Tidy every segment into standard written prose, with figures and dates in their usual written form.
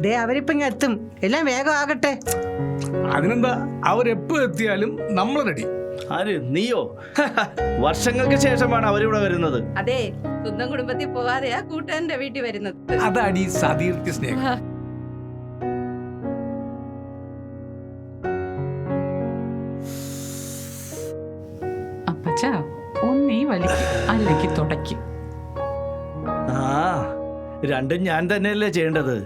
ദേ അവരിപ്പം എത്തും. എല്ലാം വേഗം ആകട്ടെ. അതിനെന്താ, അവരെപ്പോ എത്തിയാലും നമ്മൾ റെഡി. ആര്, നീയോ? വർഷങ്ങൾക്ക് ശേഷമാണ് അവരിവിടെ വരുന്നത്. അതെ, സ്വന്തം കുടുംബത്തിൽ പോവാതെയാ കൂട്ടുകാരന്റെ വീട്ടിൽ വരുന്നത്. അതാണ് ഈ സതീർത്ഥ സ്നേഹം. അപ്പച്ചാ ഒന്നീ വലിക്കും അല്ലെങ്കിൽ തുടയ്ക്കും. ആ, രണ്ടും ഞാൻ തന്നെയല്ലേ ചെയ്യേണ്ടത്.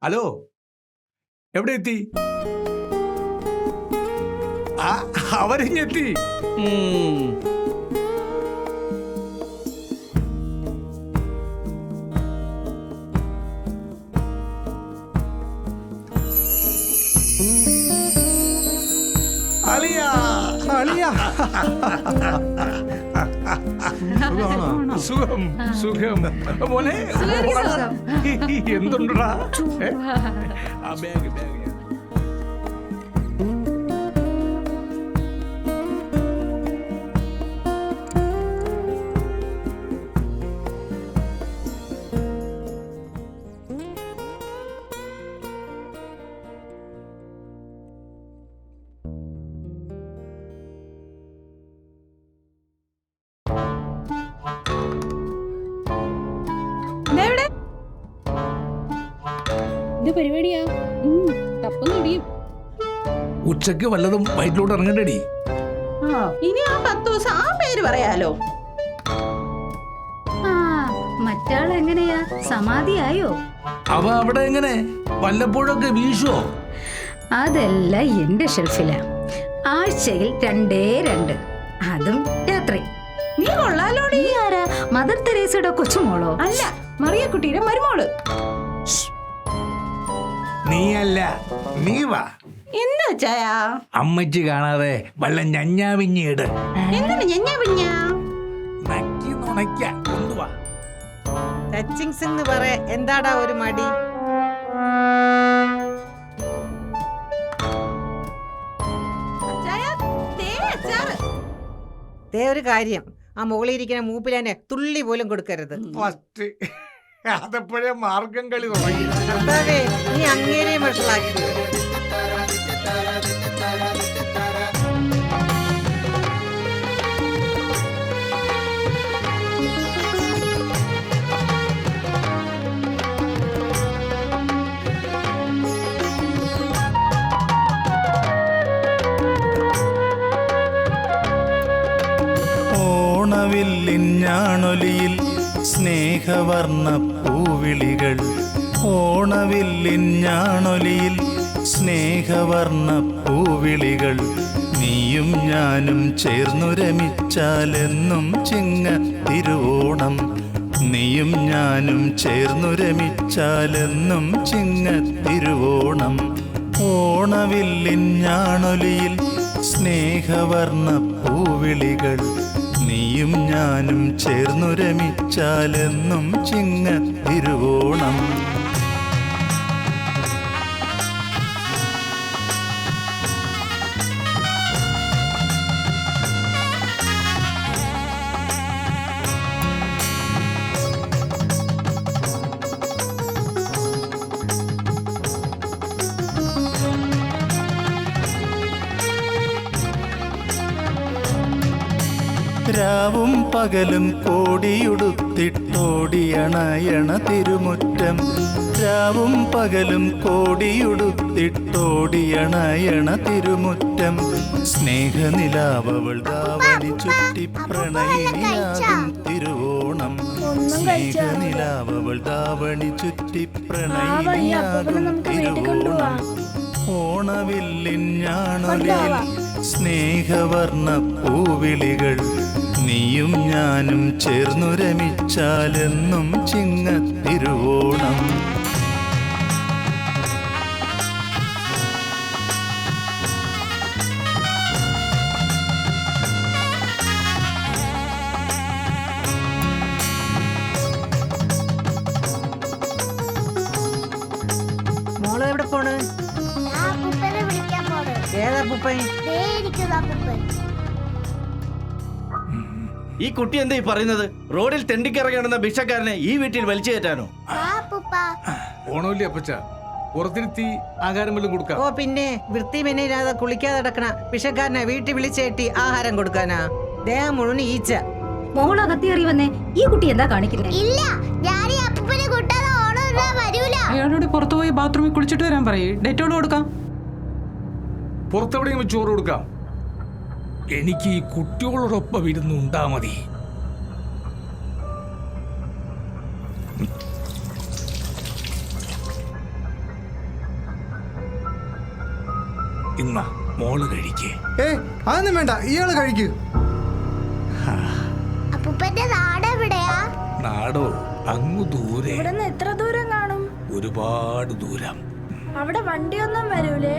ഹലോ, എവിടെ എത്തി? അവരിഞ്ഞെത്തി. അളിയാ, അളിയാ. സുഖം സുഖം മോനെ. എന്തുണ്ടാ? Bag bag. പരിപാടിയാ ഉച്ചക്ക് വല്ലതും വയറ്റിലോട്ട് ഇറങ്ങണ്ടടി. ഇനി ആ 10 ദിവസം ആ പേര് പറയാലോ. മറ്റാൾ എങ്ങനെയാ, സമാധിയായോ? അവ അവിടെ എങ്ങനെ വല്ലപ്പോഴൊക്കെ വീശോ? അതെല്ലാം എന്റെ ഷെൽഫിലാ. ആഴ്ചയിൽ 2 അതും രാത്രി. നീ കൊള്ളാലോടി. നീ ആരാ? മദർ തെരേസയുടെ കൊച്ചുമോളോ? അല്ല, മറിയക്കുട്ടിയുടെ മരുമോള്. നീയല്ല, നീ വാ. എന്താ ചായാ? അമ്മച്ചി കാണാതെ വല്ല ഞഞ്ഞാവിഞ്ഞിട്. എന്താണ് ഞഞ്ഞാ പിഞ്ഞ? നക്കി നുണയ്ക്കാൻ കൊണ്ടുവാ. ടച്ചിങ്സ് എന്ന് പറയാ. എന്താടാ ഒരു മടി? ദേ ഒരു കാര്യം, ആ മുകളിൽ ഇരിക്കുന്ന മൂപ്പിലാനെ തുള്ളി പോലും കൊടുക്കരുത്. ഫസ്റ്റ് അതെപ്പോഴേ മാർഗം കളി തുടങ്ങി. കർത്താവേ, നീ അങ്ങേരെ വഷളാക്കി. ഓണവില്ലിഞ്ഞാണൊലിയിൽ സ്നേഹവർണ്ണ പൂവിളികൾ. ഓണവില്ലിഞ്ഞാണൊലിയിൽ സ്നേഹവർണ്ണ പൂവിളികൾ. നീയും ഞാനും ചേർന്നു രമിച്ചാലെന്നും ചിങ്ങ തിരുവോണം. നീയും ഞാനും ചേർന്നു രമിച്ചാലെന്നും ചിങ്ങ തിരുവോണം. ഓണവില്ലിഞ്ഞാണൊലിയിൽ സ്നേഹവർണ്ണ പൂവിളികൾ. നീയും ഞാനും ചേർന്നു രമിച്ചാലെന്നും ചിങ്ങ തിരുവോണം. രാവും പകലും കോടിയുടുത്തിട്ടോടിയണയണ തിരുമുറ്റം. രാവും പകലും കോടിയുടുത്തിട്ടോടിയണയണ തിരുമുറ്റം. സ്നേഹനിലാവവൾ ദാവണി ചുറ്റി പ്രണയിനിയാകും തിരുവോണം. സ്നേഹനിലാവവൾ ദാവണി ചുറ്റി പ്രണയിനിയാകും തിരുവോണം. ഓണവില്ലിഞ്ഞാണൊലിയിൽ സ്നേഹവർണ്ണ പൂവിളികൾ. നീയും ഞാനും ചേർന്നു രമിച്ചാലെന്നും ചിങ്ങ തിരുവോണം. മോള് എവിടെ പോണ്? ഏതാ പൂപ്പൻ? ഈ കുട്ടി എന്താ ഈ പറയുന്നത്? റോഡിൽ തെണ്ടിക്കിറങ്ങിടുന്ന ഭിക്ഷക്കാരനെ ഈ വീട്ടിൽ വലിച്ചു കയറ്റാനോ? ഓണമില്ലേ അപ്പച്ച, പുറത്തിരുത്തി ആഹാരം വല്ലതും കൊടുക്കാം. ഓ പിന്നെ വൃത്തി മെനയില്ലാതെ കുളിക്കാതെ നടക്കണ വിഷക്കാരനെ വീട്ടിൽ വിളിച്ചേട്ടി ആഹാരം കൊടുക്കാനാ? ദേഹം മുഴുവൻ ഈച്ച. മോള് അകത്തേറി വന്നേ, ഈ കുട്ടി എന്താ കാണിക്കുന്നേ? ഇല്ല, ഞാൻ ഈ അപ്പൂപ്പനെ കൂട്ടാതെ ഓണം ഇടാൻ വരൂല. അയാളോട് പുറത്തു പോയി ബാത്റൂമിൽ കുളിച്ചിട്ട് വരാൻ പറയേ. ഡെറ്റോൾ കൊടുക്കാം. പുറത്തെവിടെയെങ്കിലും ചോറ് കൊടുക്കാം. എനിക്ക് ഈ കുട്ടികളോടൊപ്പം ഇരുന്ന് ഉണ്ടാ മതി. ഇന്ന മോള് കഴിക്കേ. അതൊന്നും വേണ്ട, ഇയാള് കഴിക്കൂ. അപ്പൂപ്പന്റെ നാട് എവിടെയാ? നാടോ അങ്ങു ദൂരെ. ഇവിടുന്ന് എത്ര ദൂരം കാണും? ഒരുപാട് ദൂരം. അവിടെ വണ്ടിയൊന്നും വരൂലേ?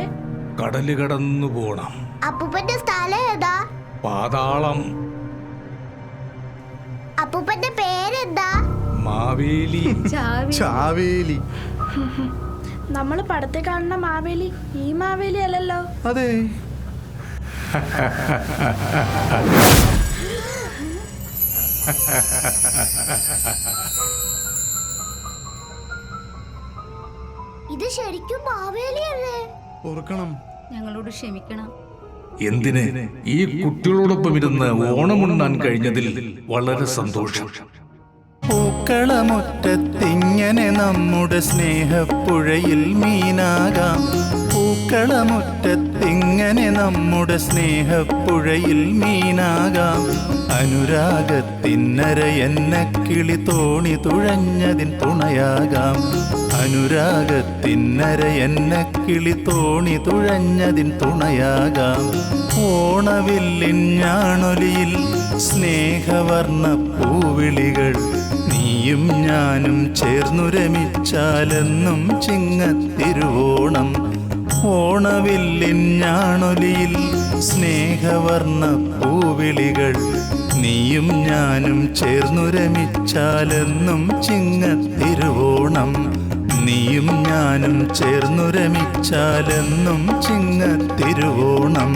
കടല് കടന്നു പോണം. അപ്പൂപ്പന്റെ സ്ഥലം ഏതാ? പാതാളം. അപ്പൂപ്പന്റെ പേരെന്താ? മാവേലി. ചാവേലി. നമ്മള് പടത്തെ കാണുന്ന മാവേലി ഈ മാവേലി അല്ലല്ലോ. അതെ. ഇത് ശരിക്കും മാവേലിയല്ലേ? ഓർക്കണം. ഞങ്ങളോട് ക്ഷമിക്കണം. എന്തിന് ഈ കുട്ടികളോടൊപ്പം ഇരുന്ന് ഓണമുണ്ണാൻ കഴിഞ്ഞതിൽ വളരെ സന്തോഷം. പൂക്കളമുറ്റത്തിങ്ങനെ നമ്മുടെ സ്നേഹപ്പുഴയിൽ മീനാകാം. പൂക്കളമുറ്റത്തിങ്ങനെ നമ്മുടെ സ്നേഹപ്പുഴയിൽ മീനാകാം. അനുരാഗത്തിന്നരയെന്ന കിളി തോണി തുഴഞ്ഞതിൻ തുണയാകാം. അനുരാഗത്തിന്നരയെന്ന കിളി തോണി തുഴഞ്ഞതിൻ തുണയാകാം. ഓണവില്ലിൻ ഞാണൊലിയിൽ സ്നേഹവർണ്ണ പൂവിളികൾ നീയും ഞാനും ചേർന്നു രമിച്ചാലെന്നും ചിങ്ങത്തിരുവോണം. ഓണവില്ലിൻ ഞാണൊലിയിൽ സ്നേഹവർണ്ണ പൂവിളികൾ നീയും ഞാനും ചേർന്നു രമിച്ചാലെന്നും ചിങ്ങത്തിരുവോണം. നീയും ഞാനും ചേർന്നു രമിച്ചാലെന്നും ചിങ്ങത്തിരുവോണം.